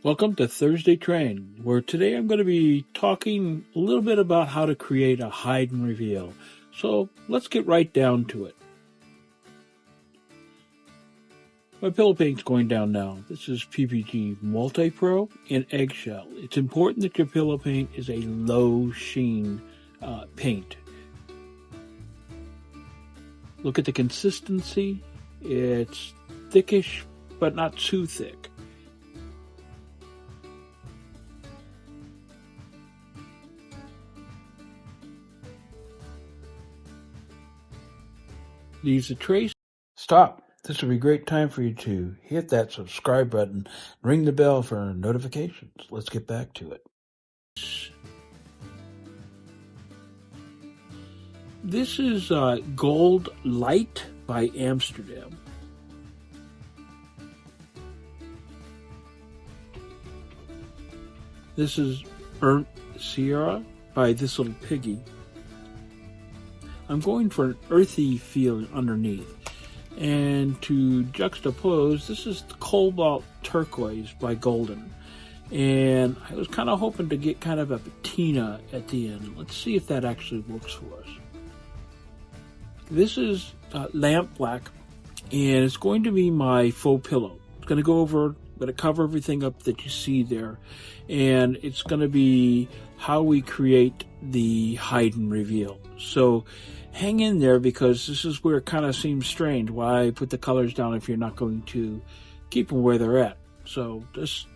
Welcome to Thursday Train, where today I'm going to be talking a little bit about how to create a hide and reveal. So let's get right down to it. My pillow paint's going down now. This is PPG Multi-Pro in eggshell. It's important that your pillow paint is a low sheen paint. Look at the consistency. It's thickish, but not too thick. Leaves a trace. Stop. This would be a great time for you to hit that subscribe button, ring the bell for notifications. Let's get back to it. This is Gold Light by Amsterdam. This is Burnt Sierra by This Little Piggy. I'm going for an earthy feel underneath. And to juxtapose, this is Cobalt Turquoise by Golden. And I was kind of hoping to get kind of a patina at the end. Let's see if that actually works for us. This is Lamp Black, and it's going to be my faux pillow. It's going to go over, I'm going to cover everything up that you see there. And it's going to be how we create the hide and reveal. So hang in there, because this is where it kind of seems strange why I put the colors down if you're not going to keep them where they're at. So just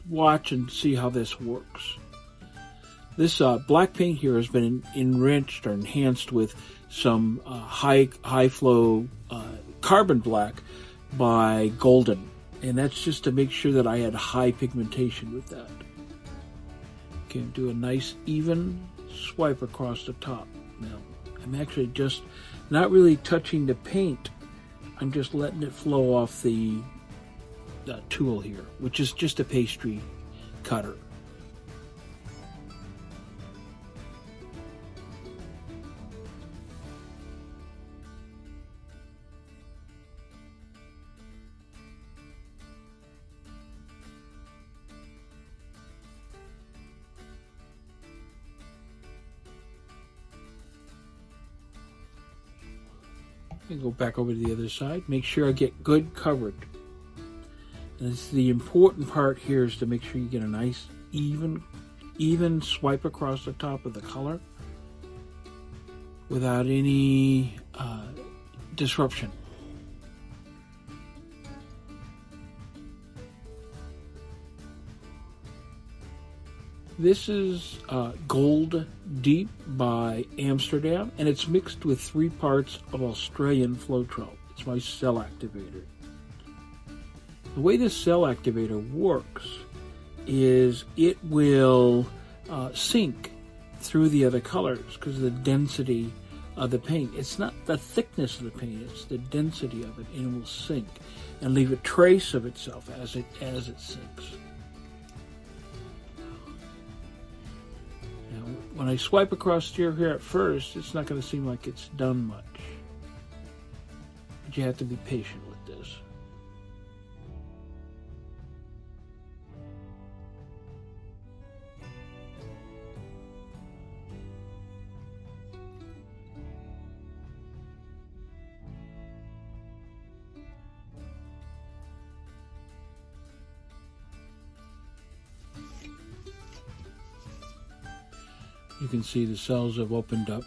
watch and see how this works. This black paint here has been enriched or enhanced with some high flow carbon black by Golden, and that's just to make sure that I had high pigmentation with that. Okay, do a nice even swipe across the top. Now I'm actually just not really touching the paint. I'm just letting it flow off the tool here, which is just a pastry cutter. And go back over to the other side. Make sure I get good coverage. And this is the important part here, is to make sure you get a nice even swipe across the top of the color without any disruption. This is Gold Deep by Amsterdam, and it's mixed with 3 parts of Australian Floetrol. It's my cell activator. The way this cell activator works is it will sink through the other colors because of the density of the paint. It's not the thickness of the paint, it's the density of it, and it will sink and leave a trace of itself as it sinks. When I swipe across here at first, it's not going to seem like it's done much. But you have to be patient with this. You can see the cells have opened up.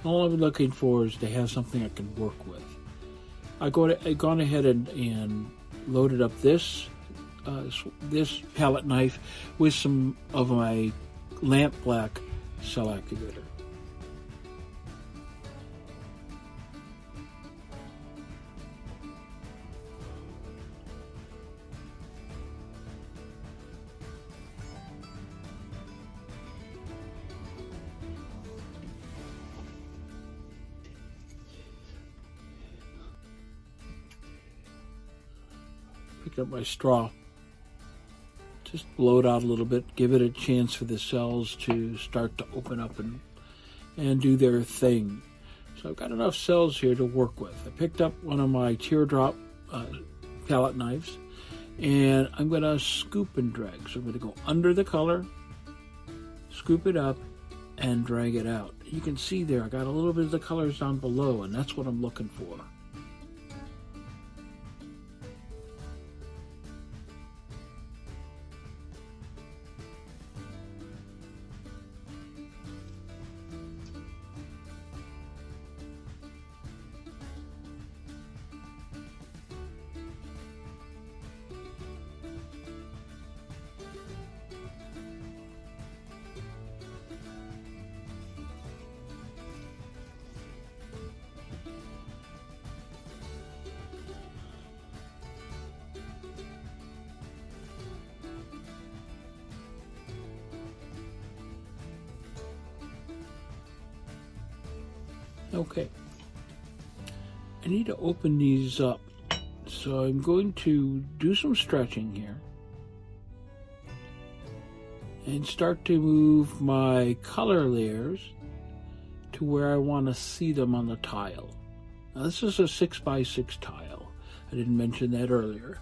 All I'm looking for is to have something I can work with. I've gone ahead and loaded up this palette knife with some of my Lamp Black cell activator. Pick up my straw, just blow it out a little bit, give it a chance for the cells to start to open up and do their thing. So I've got enough cells here to work with. I picked up one of my teardrop palette knives, And I'm going to scoop and drag. So I'm going to go under the color, scoop it up, and drag it out. You can see there I got a little bit of the colors down below, and that's what I'm looking for. Okay, I need to open these up, so I'm going to do some stretching here and start to move my color layers to where I want to see them on the tile. Now this is a 6x6 tile. I didn't mention that earlier.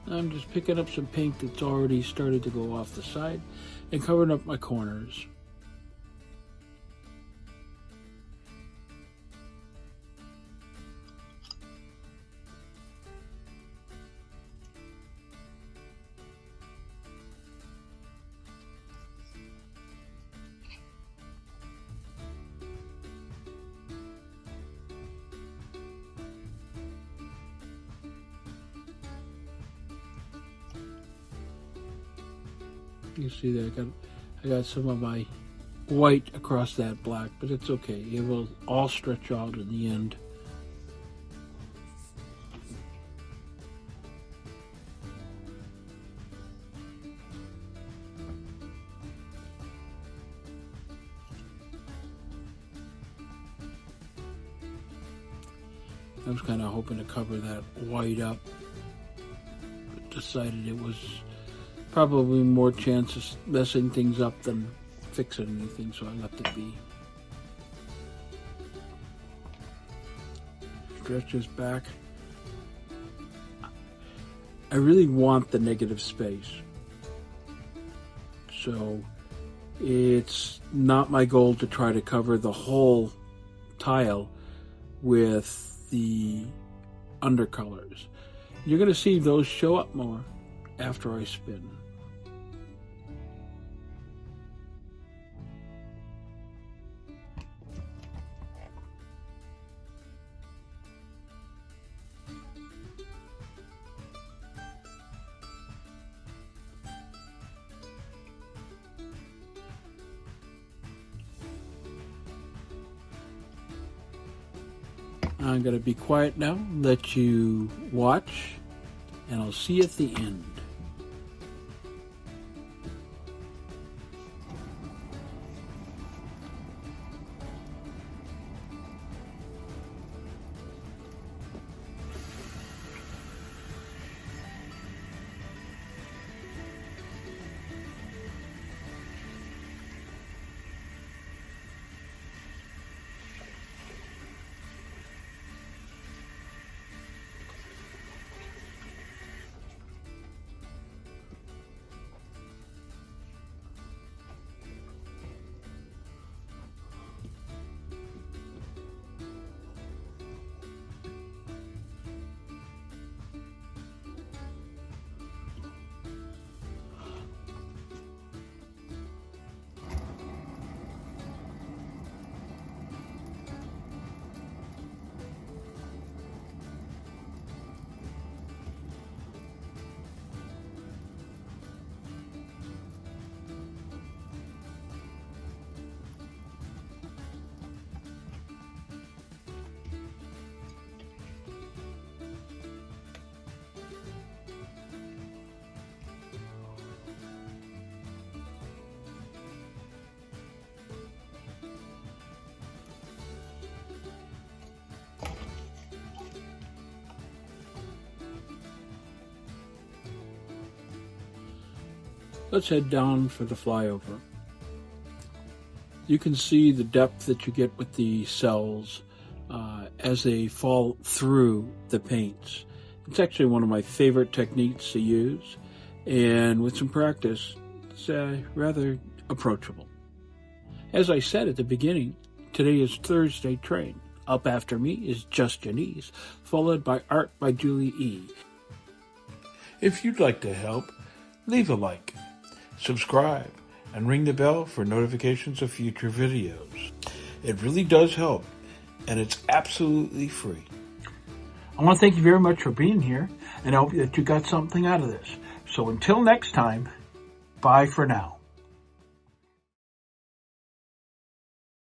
I'm just picking up some paint that's already started to go off the side and covering up my corners. You see that I got some of my white across that black, but it's okay. It will all stretch out in the end. I was kind of hoping to cover that white up, but decided it was probably more chance of messing things up than fixing anything, so I left it be. Stretch this back. I really want the negative space, so it's not my goal to try to cover the whole tile with the undercolors. You're going to see those show up more after I spin. I'm going to be quiet now, let you watch, and I'll see you at the end. Let's head down for the flyover. You can see the depth that you get with the cells as they fall through the paints. It's actually one of my favorite techniques to use, and with some practice, it's rather approachable. As I said at the beginning, today is Thursday Train. Up after me is Just Janice, followed by Art by Julie E. If you'd like to help, leave a like, subscribe, and ring the bell for notifications of future videos. It really does help, and it's absolutely free. I want to thank you very much for being here, and I hope that you got something out of this. So until next time, bye for now.